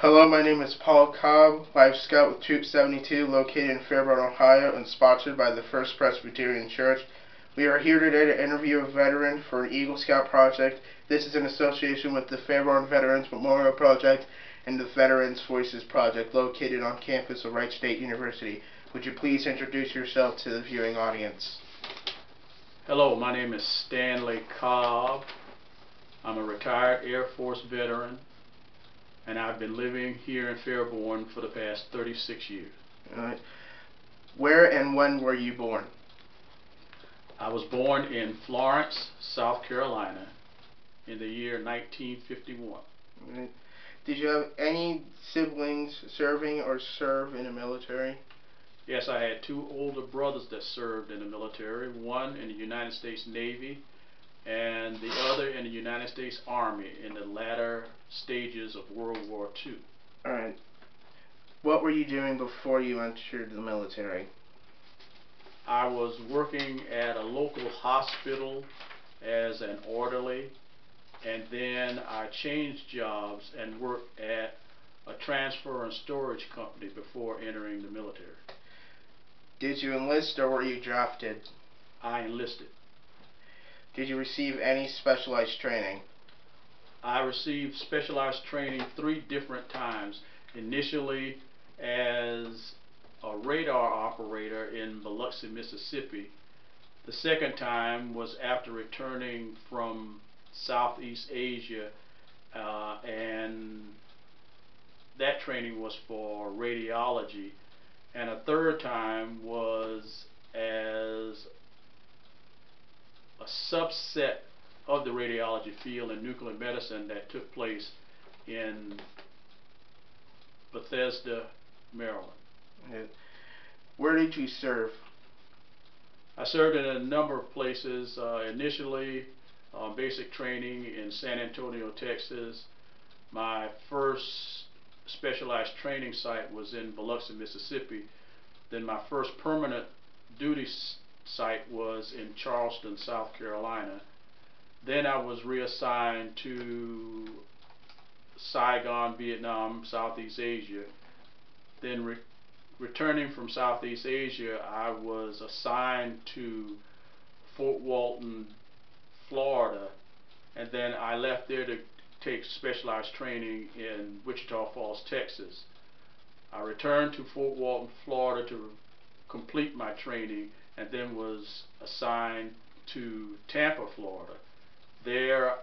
Hello, my name is Paul Cobb, Life Scout with Troop 72, located in Fairborn, Ohio, and sponsored by the First Presbyterian Church. We are here today to interview a veteran for an Eagle Scout project. This is in association with the Fairborn Veterans Memorial Project and the Veterans Voices Project, located on campus of Wright State University. Would you please introduce yourself to the viewing audience? Hello, my name is Stanley Cobb. I'm a retired Air Force veteran, and I've been living here in Fairborn for the past 36 years. All right. Where and when were you born? I was born in Florence, South Carolina in the year 1951. All right. Did you have any siblings serving or serve in the military? Yes, I had two older brothers that served in the military, one in the United States Navy and the other in the United States Army in the latter stages of World War II. Alright. What were you doing before you entered the military? I was working at a local hospital as an orderly, and then I changed jobs and worked at a transfer and storage company before entering the military. Did you enlist or were you drafted? I enlisted. Did you receive any specialized training? I received specialized training 3 different times. Initially as a radar operator in Biloxi, Mississippi. The second time was after returning from Southeast Asia, and that training was for radiology. And a third time was as a subset of the radiology field in nuclear medicine that took place in Bethesda, Maryland. Where did you serve? I served in a number of places. Initially, basic training in San Antonio, Texas. My first specialized training site was in Biloxi, Mississippi. Then my first permanent duty site was in Charleston, South Carolina. Then I was reassigned to Saigon, Vietnam, Southeast Asia. Then returning from Southeast Asia, I was assigned to Fort Walton, Florida, and then I left there to take specialized training in Wichita Falls, Texas. I returned to Fort Walton, Florida to complete my training, and then was assigned to Tampa, Florida. There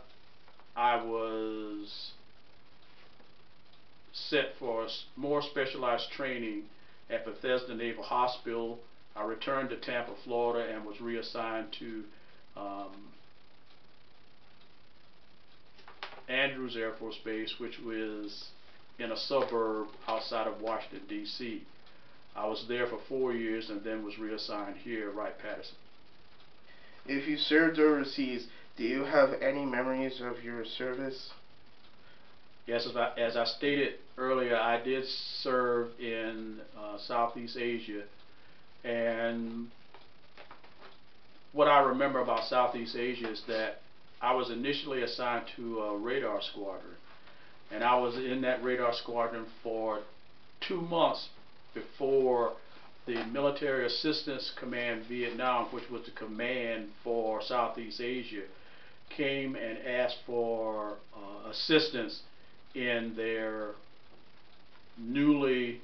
I was set for more specialized training at Bethesda Naval Hospital. I returned to Tampa, Florida, and was reassigned to Andrews Air Force Base, which was in a suburb outside of Washington, D.C. I was there for 4 years and then was reassigned here at Wright-Patterson. If you served overseas, do you have any memories of your service? Yes, as I stated earlier, I did serve in Southeast Asia, and what I remember about Southeast Asia is that I was initially assigned to a radar squadron, and I was in that radar squadron for 2 months before the Military Assistance Command Vietnam, which was the command for Southeast Asia, came and asked for assistance in their newly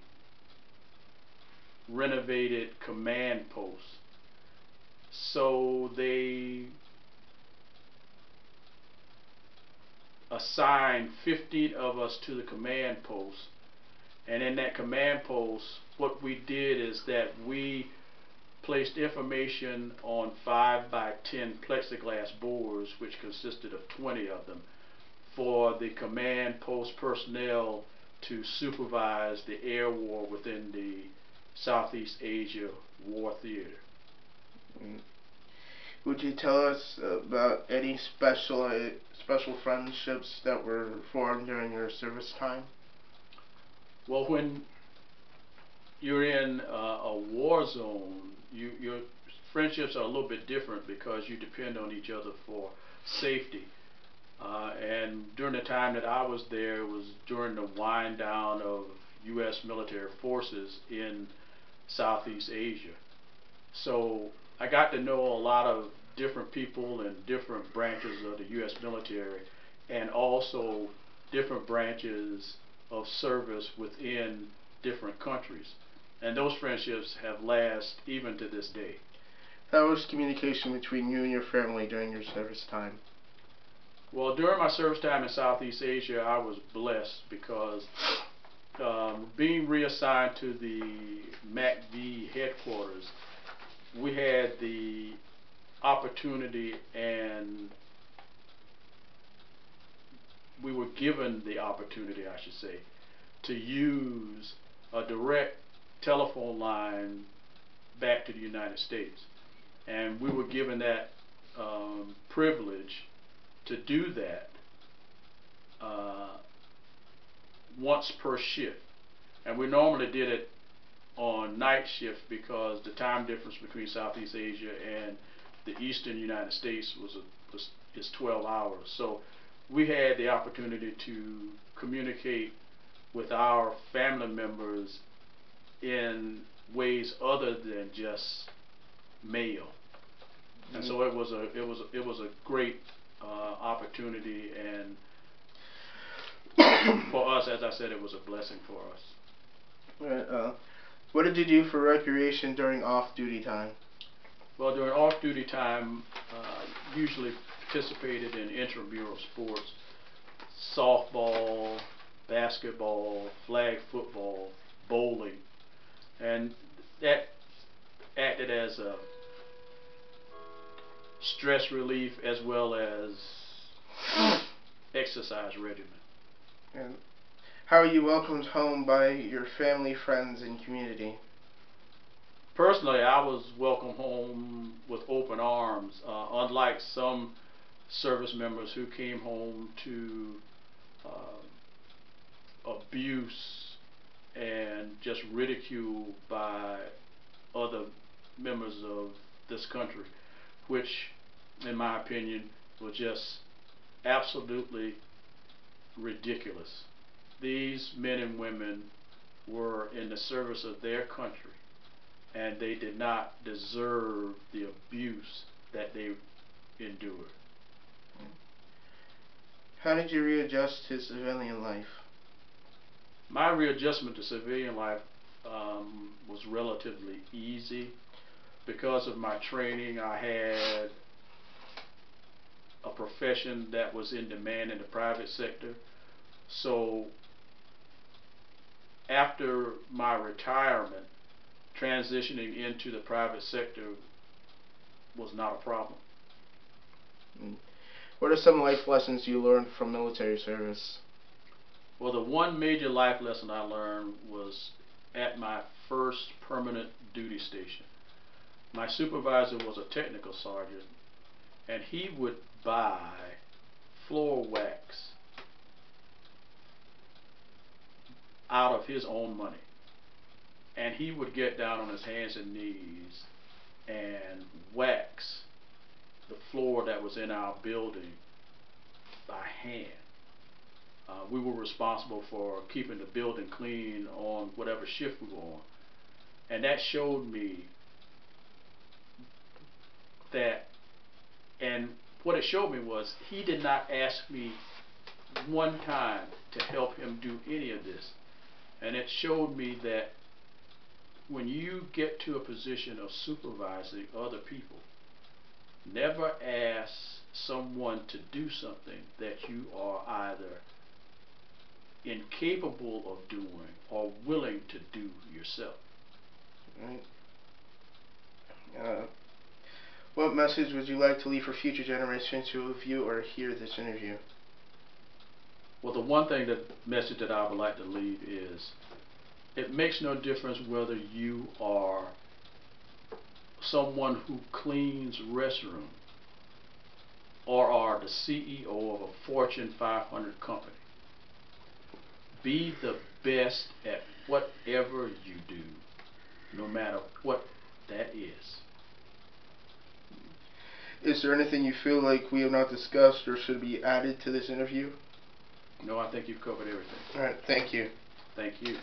renovated command post. So they assigned 15 of us to the command post, and in that command post what we did is that we placed information on 5 by 10 plexiglass boards, which consisted of 20 of them, for the command post personnel to supervise the air war within the Southeast Asia war theater. Would you tell us about any special friendships that were formed during your service time? Well, when you're in a war zone, your friendships are a little bit different because you depend on each other for safety. And during the time that I was there, it was during the wind down of U.S. military forces in Southeast Asia. So I got to know a lot of different people in different branches of the U.S. military, and also different branches of service within different countries. And those friendships have lasted even to this day. How was communication between you and your family during your service time? Well, during my service time in Southeast Asia, I was blessed because being reassigned to the MACV headquarters, we had the opportunity, and we were given the opportunity, I should say, to use a direct telephone line back to the United States. And we were given that privilege to do that once per shift. And we normally did it on night shift because the time difference between Southeast Asia and the eastern United States is 12 hours. So we had the opportunity to communicate with our family members in ways other than just mail. And so it was a great opportunity, and for us, as I said, it was a blessing for us. Right, what did you do for recreation during off-duty time? Well, during off-duty time, usually participated in intramural sports, softball, basketball, flag football, bowling, and that acted as a stress relief as well as exercise regimen. And how are you welcomed home by your family, friends, and community? Personally, I was welcomed home with open arms, unlike some service members who came home to abuse and just ridicule by other members of this country, which, in my opinion, was just absolutely ridiculous. These men and women were in the service of their country, and they did not deserve the abuse that they endured. How did you readjust to civilian life? My readjustment to civilian life was relatively easy. Because of my training, I had a profession that was in demand in the private sector. So after my retirement, transitioning into the private sector was not a problem. What are some life lessons you learned from military service? Well, the one major life lesson I learned was at my first permanent duty station. My supervisor was a technical sergeant, and he would buy floor wax out of his own money. And he would get down on his hands and knees and wax the floor that was in our building by hand. We were responsible for keeping the building clean on whatever shift we were on. And that showed me that, and what it showed me was he did not ask me one time to help him do any of this. And it showed me that when you get to a position of supervising other people, never ask someone to do something that you are either incapable of doing or willing to do yourself. Right. What message would you like to leave for future generations who view or hear this interview? Well, the one thing, that message that I would like to leave is, it makes no difference whether you are someone who cleans restrooms or are the CEO of a Fortune 500 company. Be the best at whatever you do, no matter what that is. Is there anything you feel like we have not discussed or should be added to this interview? No, I think you've covered everything. Alright, thank you. Thank you.